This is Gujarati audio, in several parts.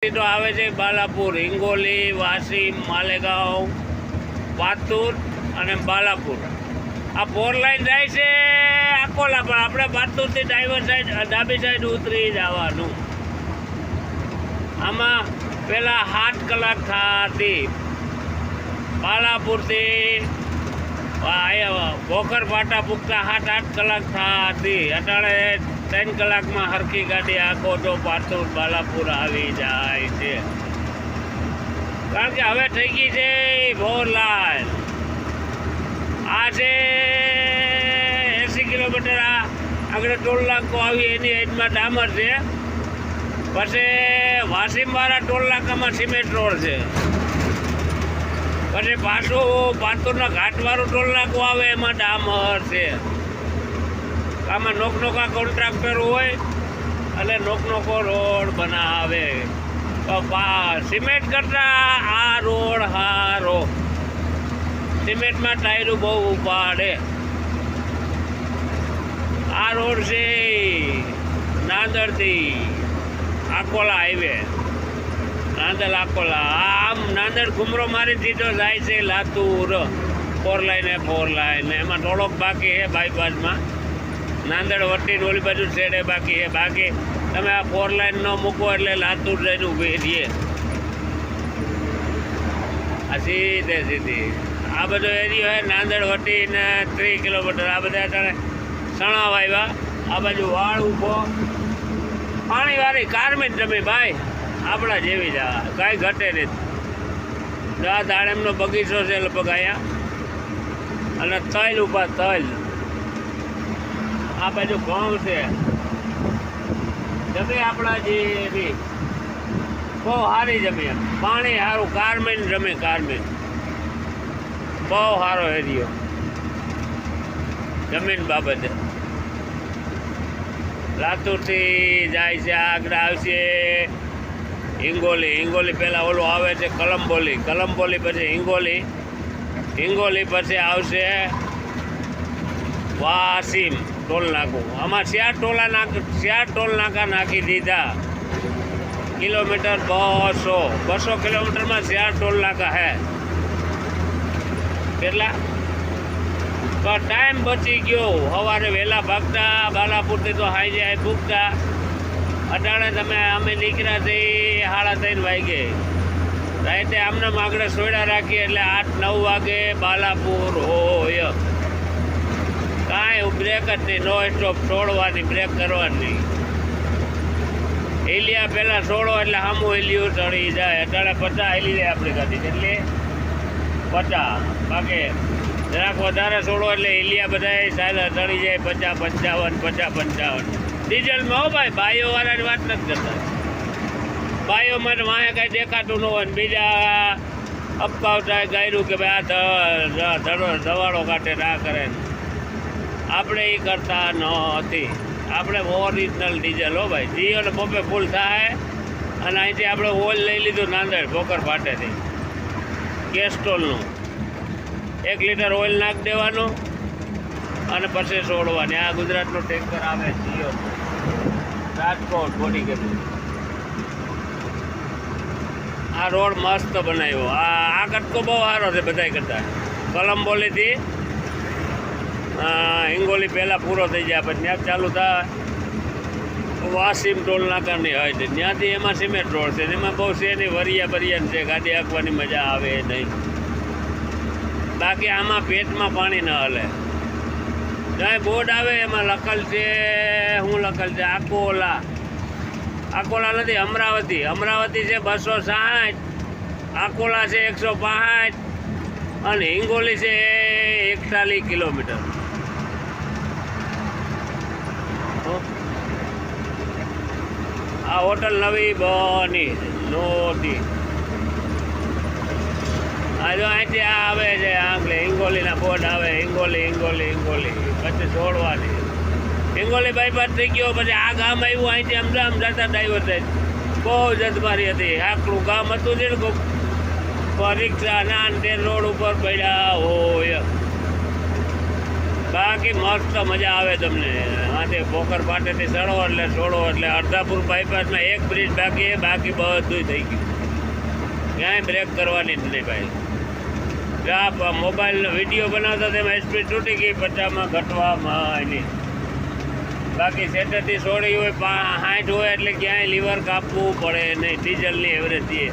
તો આવે છે બાલાપુર, હિંગોલી, વાસીમ, માલેગાંવ, પાતુર અને બાલાપુર. આ 4 લાઈન જાય છે અકોલા, પણ આપણે પાતુરથી ડ્રાઈવર સાઈડ ડાબી સાઈડ ઉતરી જવાનું. આમાં પહેલાં 7 કલાક થતી બાલાપુરથી ભોકર પાટા પૂગતા 7-8 કલાક થતી. અટાણે 3 કલાકમાં હરખી ગાડી આખો તો પાતુર બાલાપુર આવી જાય છે. કારણ કે હવે થઈ ગઈ છે 4 લાઈન. આ છે 80 કિલોમીટર. આ આગળ ટોલ નાકો આવી એની એજમાં ડામર છે. પછી વાસીમવાળા ટોલ નાકામાં સિમેન્ટ રોડ છે. પછી પાછું પાતુરના ઘાટવાળું ટોલ નાકું આવે એમાં ડામર છે. આમાં નોકનોકા કોન્ટ્રાક્ટર હોય અને નોકનોકો રોડ બનાવે. સિમેન્ટ કરતાં આ રોડ હારો. સિમેન્ટમાં ટાયરો બહુ ઉપાડે. આ રોડ છે નાંદરથી આકોલા હાઈવે, નાંદલ આકોલા. આમ નાંદલ ઘુમરો મારી સીધો જાય છે લાતુર. 4 લાઈન એમાં થોડોક બાકી છે બાયપાસમાં. નાંદડ વટીને ઓલી બાજુ છેડે બાકી છે. બાકી તમે આ 4 લાઈન ન મૂકો એટલે લાતુર જઈને ઊભી રહીએ. આ સીધી આ બધો એરિયો છે નાંદડ વટીને 30 કિલોમીટર. આ બધા અત્યારે સણા વાવ્યા. આ બાજુ વાળ ઊભો પાણીવાળી કારમીન જમી ભાઈ આપણા જેવી જ. કાંઈ ઘટે નહીં. આ દાડમનો બગીચો છે લગભગ અહીંયા. અને તલ ઉભા તલ. આ બાજુ ઘઉં છે. જમી આપણા જેવી બહુ સારી જમી. પાણી સારું. કારમીન જમી કારમીન બહુ સારો એરિયો જમીન બાબતે. લાતુરથી જાય છે. આગળ આવશે હિંગોલી પહેલાં ઓલું આવે છે કલંબોલી પછી હિંગોલી પછી આવશે વાસીમ ટોલ નાકું. આમાં 4 ટોલ નાકા નાખી દીધા. કિલોમીટર 200 કિલોમીટરમાં 4 ટોલ નાકા હે. કેટલા તો ટાઈમ બચી ગયો. સવારે વહેલા ભાગતા બાલાપુરથી તો હાઈ જાય ભૂગતા. અટાણે અમે નીકળ્યા થઈ 3:30 વાગે. રાતે આમને આગળ સોયડા રાખીએ એટલે 8-9 વાગે બાલાપુર હોય. કાંઈ બ્રેક જ નહીં. નો સ્ટોપ છોડવાની, બ્રેક કરવાની. હેલિયા પહેલાં છોડો એટલે સામું હેલિયું ચડી જાય. અટાણે 50 હેલી જાય આપણી ગાડી. એટલે 50. બાકી જરાક વધારે છોડો એટલે હેલિયા બધા સારા ચડી જાય 50-55. ડીઝલમાં હો ભાઈ. બાયોવાળાની વાત નથી કરતા. બાયોમાં વાંહે કાંઈ દેખાતું ન હોય ને બીજા અપકાવતા ગાયરું કે ભાઈ આ ધવાડો કાઢે ના કરે. આપણે એ કરતા નથી. આપણે ઓરિજિનલ ડીઝલ હો ભાઈ. જીઓ ને પંપે ફૂલ થાય. અને અહીંથી આપણે ઓઇલ લઈ લીધું નાંદેડ ભોકર ફાટેથી કેસ્ટ્રોલનું. 1 લીટર ઓઇલ નાખી દેવાનું અને પછી છોડવાની. આ ગુજરાતનું ટેન્કર આવે જીઓ રાજકોટ બોડી ગેટું. આ રોડ મસ્ત બનાવ્યો. આ કટકો બહુ સારો છે બધાય કરતા. કલંબોલીથી હિંગોલી પહેલાં પૂરો થઈ જાય. પછી ત્યાં ચાલુ થાય વાસીમ ટોલ નાકાની હોય છે. ત્યાંથી એમાં સિમેન્ટ રોડ છે. એમાં બહુ છે નહીં. વરિયા છે. ગાડી હાંકવાની મજા આવે નહીં. બાકી આમાં પેટમાં પાણી ન હલે. જ્યાં બોર્ડ આવે એમાં લખેલ છે. શું લખેલ છે? આકોલા નથી, અમરાવતી છે 260. આકોલા છે 165 અને હિંગોલી છે 41 કિલોમીટર. આ હોટલ નવી બની નહોતી. આ જો અહીંથી આ આવે છે આંગલે હિંગોલીના બોર્ડ આવે. હિંગોલી પછી છોડવાની. હિંગોલી બાયપાસ થઈ ગયો. પછી આ ગામ આવ્યું. અહીંથી આમ જતા ડ્રાઈવર સાઈડ બહુ જદમારી હતી. આકડું ગામ હતું છે ને. રિક્ષા ના તે રોડ ઉપર પડ્યા હોય. બાકી મસ્ત મજા આવે તમને. આથી પોકર પાટેથી ચડો એટલે છોડો એટલે અડધાપુર બાયપાસમાં એક બ્રિજ બાકી બાકી બધું થઈ ગયું. ક્યાંય બ્રેક કરવાની જ નહીં ભાઈ. આ મોબાઈલ વિડીયો બનાવતા તેમાં સ્પીડ તૂટી ગઈ, 50માં ઘટવામાં નહીં. બાકી સેટેથી છોડી હોય 60 હોય એટલે ક્યાંય લીવર કાપવું પડે નહીં. ડીઝલની એવરેજ દઈએ.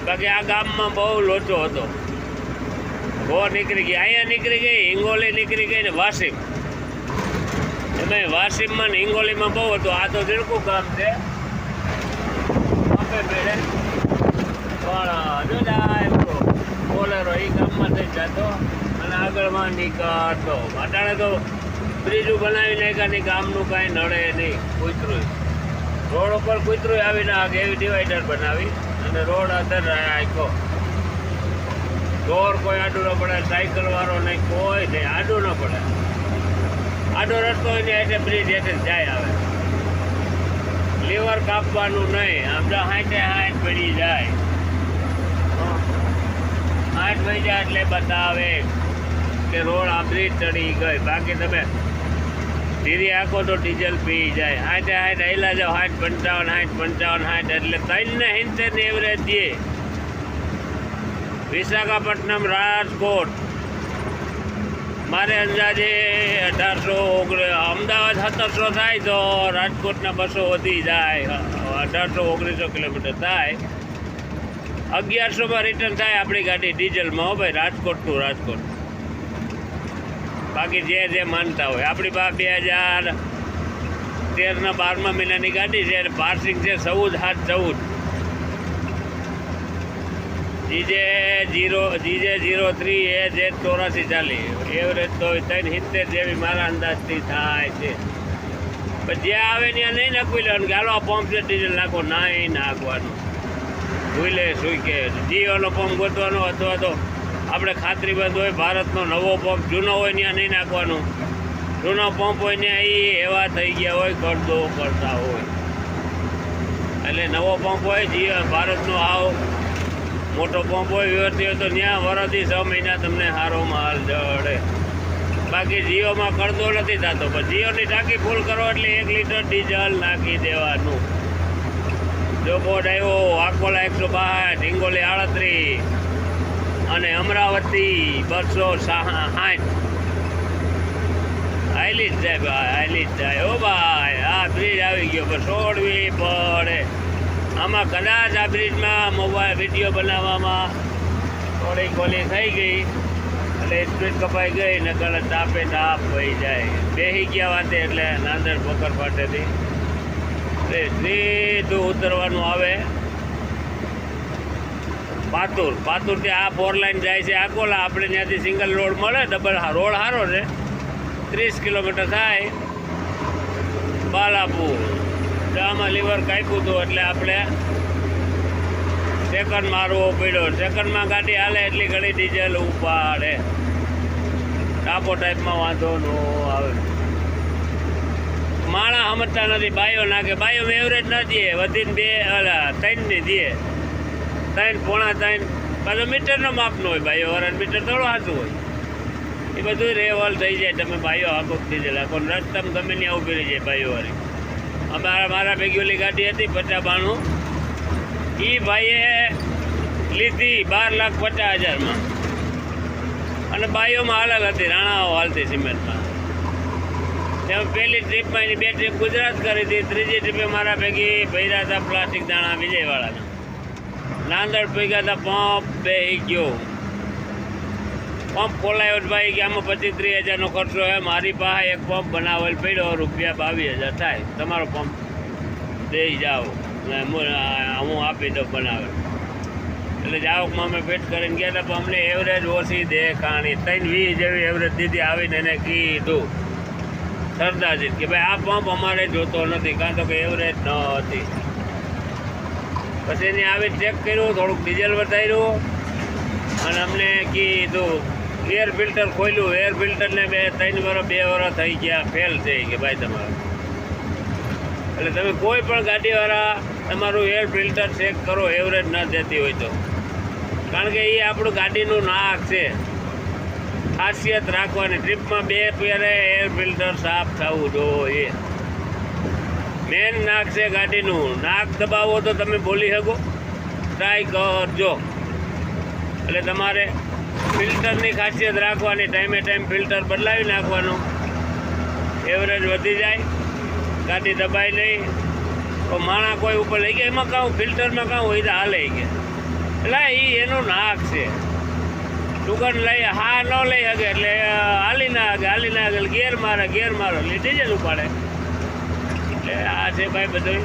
બાકી આ ગામમાં બહુ લોચો હતો. બહુ નીકળી ગઈ, અહીંયા નીકળી ગઈ, હિંગોલી નીકળી ગઈ ને વાસીમ. એમાં વાસીમમાં ને હિંગોલીમાં બહુ હતું. આ તો ઝીણકું ગામ છે આપે મેળે, પણ જો બોલેરો એ ગામમાં થઈ જતો અને આગળમાં નીકળતો. અટાણે તો બ્રિજો બનાવી નાખ્યા નહીં, ગામનું કાંઈ નડે નહીં. કૂતરું રોડ ઉપર કૂતરું આવી ના એવી ડિવાઈડર બનાવી અને રોડ અંદર રાખ્યો. દોર કોઈ આડું ન પડે, સાયકલ વાળો નહીં, કોઈ નહીં, આડું ન પડે. આડો રસ્તો હોય ને એટલે બ્રિજ એટલે જાય આવે. લીવર કાપવાનું નહીં. આમ તો 60 પડી જાય, 60 પડી જાય એટલે બતાવે કે રોડ આ બ્રિજ ચડી ગઈ. બાકી તમે ધીરે આખો તો ડીઝલ પી જાય. 60 આયલા જાઓ, 60 55 60 એટલે 3 ને એવરેજ દે. વિશાખાપટ્ટનમ રાજકોટ મારે અંદાજે 1819, અમદાવાદ 1700 થાય તો રાજકોટના 200 વધી જાય, 1800-1900 કિલોમીટર થાય. 1100માં રિટર્ન થાય આપણી ગાડી ડીઝલમાં. હો ભાઈ, રાજકોટ ટુ રાજકોટ. બાકી જે માનતા હોય. આપણી પાસે 2013ના 12મા મહિનાની ગાડી છે, પાર્સિંગ છે 14/7/14. જીજે 03 એ જે 84 ચાલી. એવરેજ તો 370 જેવી મારા અંદાજથી થાય છે. પણ જ્યાં આવે ત્યાં નહીં નાખવી લેવાનું કે હાલો આ પંપ છે ડીઝલ નાખો, નહીં નાખવાનું. ભૂલે સુઈ કે જીઓનો પંપ ગોતવાનો અથવા તો આપણે ખાતરીબંધ હોય ભારતનો નવો પંપ, જૂનો હોય ત્યાં નહીં નાખવાનું. જૂનો પંપ હોય ત્યાં એ એવા થઈ ગયા હોય, કરતો કરતા હોય. એટલે નવો પંપ હોય જીઓ ભારતનો આવ મોટો પંપ હોય વ્યવસ્થિત હોય તો ત્યાં વરસથી 6 મહિના તમને સારો માલ જડે. બાકી જીઓમાં કરતો નથી થતો. પણ જીઓની ટાંકી ફૂલ કરો એટલે 1 લીટર ડીઝલ નાખી દેવાનું. જો બોર્ડ આવ્યો આકોલા 162, હિંગોલી 38 અને અમરાવતી 260. હાઈલી જ જાય ભાઈ, હાઈલી જ જાય. ઓ ભાઈ, આ બ્રિજ આવી ગયો પણ છોડવી પડે. આમાં કદાચ આ બ્રિજમાં મોબાઈલ વિડીયો બનાવવામાં થોડી ખોલી થઈ ગઈ એટલે સ્પીડ કપાઈ ગઈ ને કદાચ તાપે તાપ વહી જાય. બેસી ગયા વાતે એટલે નાંદર પોકર પાટેથી સીધું ઉતરવાનું આવે પાતુરથી. આ 4 લાઈન જાય છે આકોલા. આપણે ત્યાંથી સિંગલ રોડ મળે, ડબલ રોડ સારો છે. 30 કિલોમીટર થાય બાલાપુર. આમાં લીવર કાપ્યું હતું એટલે આપણે સેકન્ડ મારવો પડ્યો. સેકન્ડમાં ગાડી હાલે એટલી ઘણી ડીઝલ ઉપાડે. ટાપો ટાઈપમાં વાંધો ન આવે. માણા સમજતા નથી, બાયો નાખે. બાયો એવરેજ ન દે, વધીને 3 દે. 3 પોણા 3 પાછો મીટરનો માપનો હોય. બાયો વાળા મીટર થોડું સાચું હોય. એ બધું રેવલ થઈ જાય. તમે બાયો આખો ડીઝલ આખો રસ્તામાં ગમે ત્યાં ઊભી રહી જાય બાયો વાળી. મારા ભેગી ઓલી ગાડી હતી 50-92. એ ભાઈએ લીધી 12,50,000માં અને બાયોમાં હાલલ હતી, રાણાઓ હાલતી સિમેન્ટમાં. તેમાં પહેલી ટ્રીપમાં એની 2 ટ્રીપ ગુજરાત કરી હતી. ત્રીજી ટ્રીપે મારા ભેગી ભર્યા હતા પ્લાસ્ટિક દાણા વિજયવાળાના. નાંદડ ભેગા હતા, પંપ બેસી ગયો. પંપ ખોલાયો ભાઈ કે આમાં 25-30,000નો ખર્ચો છે. મારી પાસે એક પંપ બનાવેલ પડ્યો, ₹22,000 થાય. તમારો પંપ દઈ જાઓ, હું આપી દઉં બનાવેલ. એટલે જાવકમાં અમે ફિટ કરીને ગયા હતા. પણ અમને એવરેજ ઓછી દેખાણી. 320 જેવી એવરેજ દીધી. આવીને એને કીધું સરદારજી કે ભાઈ આ પંપ અમારે જોતો નથી, કાં તો કે એવરેજ ન હતી. પછી એને આવી ચેક કર્યું, થોડુંક ડીઝલ વધાર્યું અને અમને કીધું એર ફિલ્ટર ખોલ્યું. એર ફિલ્ટરને 2 વર્ષ થઈ ગયા, ફેલ થઈ કે ભાઈ તમારું. એટલે તમે કોઈ પણ ગાડીવાળા તમારું એર ફિલ્ટર ચેક કરો, એવરેજ ન દેતી હોય તો. કારણ કે એ આપણું ગાડીનું નાક છે. ખાસિયત રાખવાની. ટ્રીપમાં 2 ફેરે એર ફિલ્ટર સાફ થવું જોઈએ. મેન નાક છે ગાડીનું. નાક દબાવો તો તમે બોલી શકો, ટ્રાય કરજો. એટલે તમારે ફિલ્ટરની ખાસિયત રાખવાની. ટાઈમે ટાઈમ ફિલ્ટર બદલાવી નાખવાનું. એવરેજ વધી જાય, ગાડી દબાઈ નહીં તો માણા કોઈ ઉપર લઈ ગયા એમાં કાં ફિલ્ટરમાં કાં હોય તો હાલે ગયા. એટલે એ એનું નાક છે. સુગંધ લઈ હા ન લઈ શકે એટલે હાલી ના શકે ગેર મારો એટલે ડીઝલ ઉપાડે. એટલે આ છે ભાઈ બધું.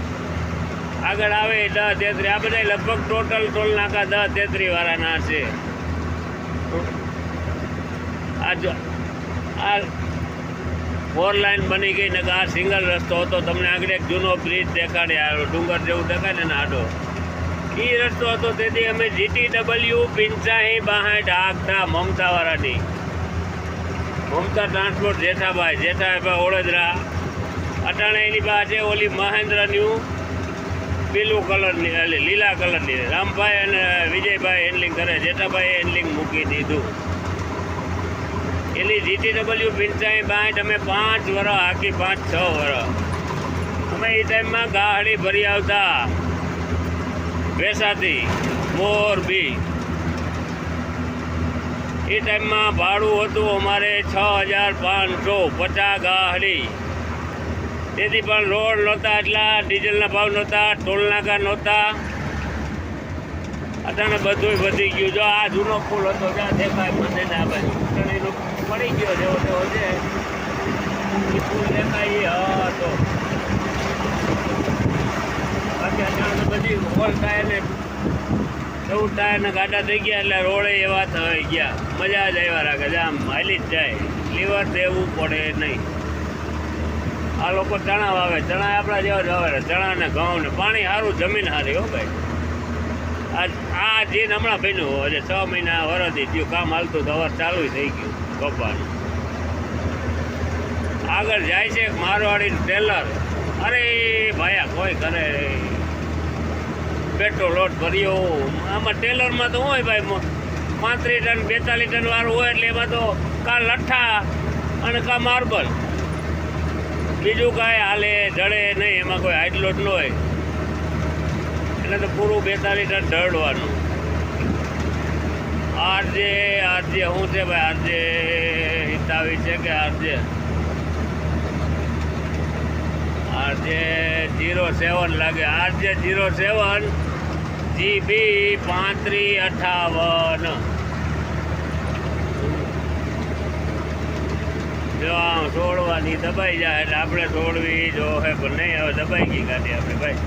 આગળ આવે 10-33 આ બધા લગભગ ટોટલ ટોલ નાકા 10-33 વાળાના છે. આ 4 લાઈન બની ગઈ ને આ સિંગલ રસ્તો હતો. તમને આગળ એક જૂનો બ્રિજ દેખાડે, ડુંગર જેવું દેખાડે ને આડો એ રસ્તો હતો. તેથી અમે GTW 8562 આગતા મમતાવાળાની મમતા ટ્રાન્સપોર્ટ જેઠાભાઈ ઓળદરા અટાણે એની પાસે ઓલી મહેન્દ્ર ન્યૂ પીલું કલરની લીલા કલરની રામભાઈ અને વિજયભાઈ હેન્ડલિંગ કરે. જેઠાભાઈએ હેન્ડલિંગ મૂકી દીધું. એની GTW 8562 અમે 5 વર્ષ આખી 5-6 વર્ષ અમે એ ટાઈમમાં ગાડી ભરી આવતા વેસાથી મોરબી. એ ટાઈમમાં ભાડું હતું અમારે 6550 ગાડી. તેથી પણ રોડ નહોતા, એટલા ડીઝલના ભાવ નહોતા, ટોલ નાકા નહોતા. અટાણે બધું વધી ગયું. જો આ જૂનો પુલ હતો જ્યાં દેખાય મને આ બાજુ પડી ગયો જેવો તેવો છે. એ પુલ દેખાય એ હતો. બાકી અટાણે બધી ઓલ ટાયર ને 14 ટાયરના ગાડા થઈ ગયા એટલે રોડે એવા થઈ ગયા. મજા જ આવ્યા રાખે છે. આમ હાલી જ જાય. લીવર દેવું પડે નહીં. આ લોકો ચણા વાવે. ચણા આપણા જેવા જ વાવે. ચણા ને ઘઉં ને પાણી સારું, જમીન સારી. હો ભાઈ આ જે હમણાં બન્યું હજે 6 મહિના વરસથી થયું કામ હાલતું તો હવે ચાલુ થઈ ગયું કપાનું. આગળ જાય છે મારવાડી ટેલર. અરે ભાયા કોઈ કરે પેટ્રોલ લોટ ભર્યો. આમાં ટેલરમાં તો હોય ભાઈ 35 ટન 42 ટન વાળું હોય એટલે એમાં તો કા લઠ્ઠા અને કા માર્બલ, બીજું કાંઈ હાલે જડે નહીં. એમાં કોઈ હાઈટ લોટ ન હોય એટલે તો પૂરું 42 ટન ઢળવાનું. આરજે શું છે ભાઈ? આરજે હિતાવી છે કે આરજે 07 લાગે. RJ 07 GB 3558. જો આમ છોડવાની દબાઈ જાય એટલે આપણે છોડવી જો હે પણ નહીં. હવે દબાઈ ગઈ ગાડી આપણે ભાઈ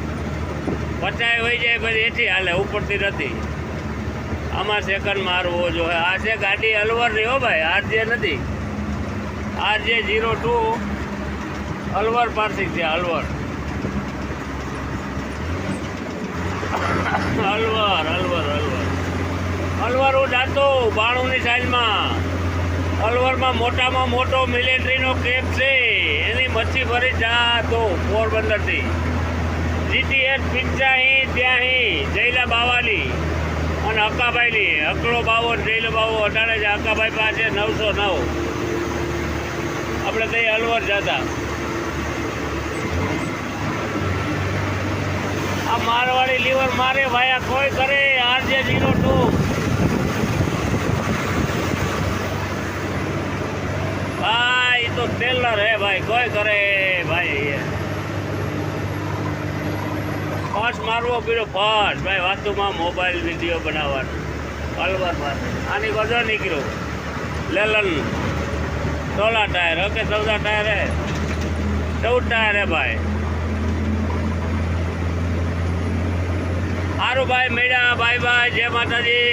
50 વહી જાય પછી એથી હાલે, ઉપરથી નથી. આમાં સેકન્ડ મારવો જોઈએ. આ છે ગાડી અલવરની. હો ભાઈ આરજે નથી. આરજે 02 અલવર પાર્સિંગ છે. અલવર હું જાતો 92ની સાઈઝમાં. અલવરમાં મોટામાં મોટો મિલિટરીનો કેપ છે. એની મચ્છી ભરી જાતો પોરબંદરથી. GTS 85 જયલા બાવાની અને અક્કાભાઈની અકડો બાવો જયલો બાવો અટાણે છે. અક્કાભાઈ પાસે 909. આપણે ત્યાં અલવર જતા. આ મારવાડી લીવર મારે ભાયા કોઈ કરે. આરજે 02 ભાઈ તો ટેલર હે ભાઈ, કોઈ કરે ભાઈ. ફાસ્ટ મારવો પીડો ફાસ્ટ ભાઈ. વાતુમાં મોબાઈલ વિડીયો બનાવવાનો અલવર પાસે. આની ગજો નીકળ્યો લેલન 16 ટાયર. ઓકે 14 ટાયર હે, 14 ટાયર હે ભાઈ. સારું ભાઈ, મેળા. Bye bye. જય માતાજી.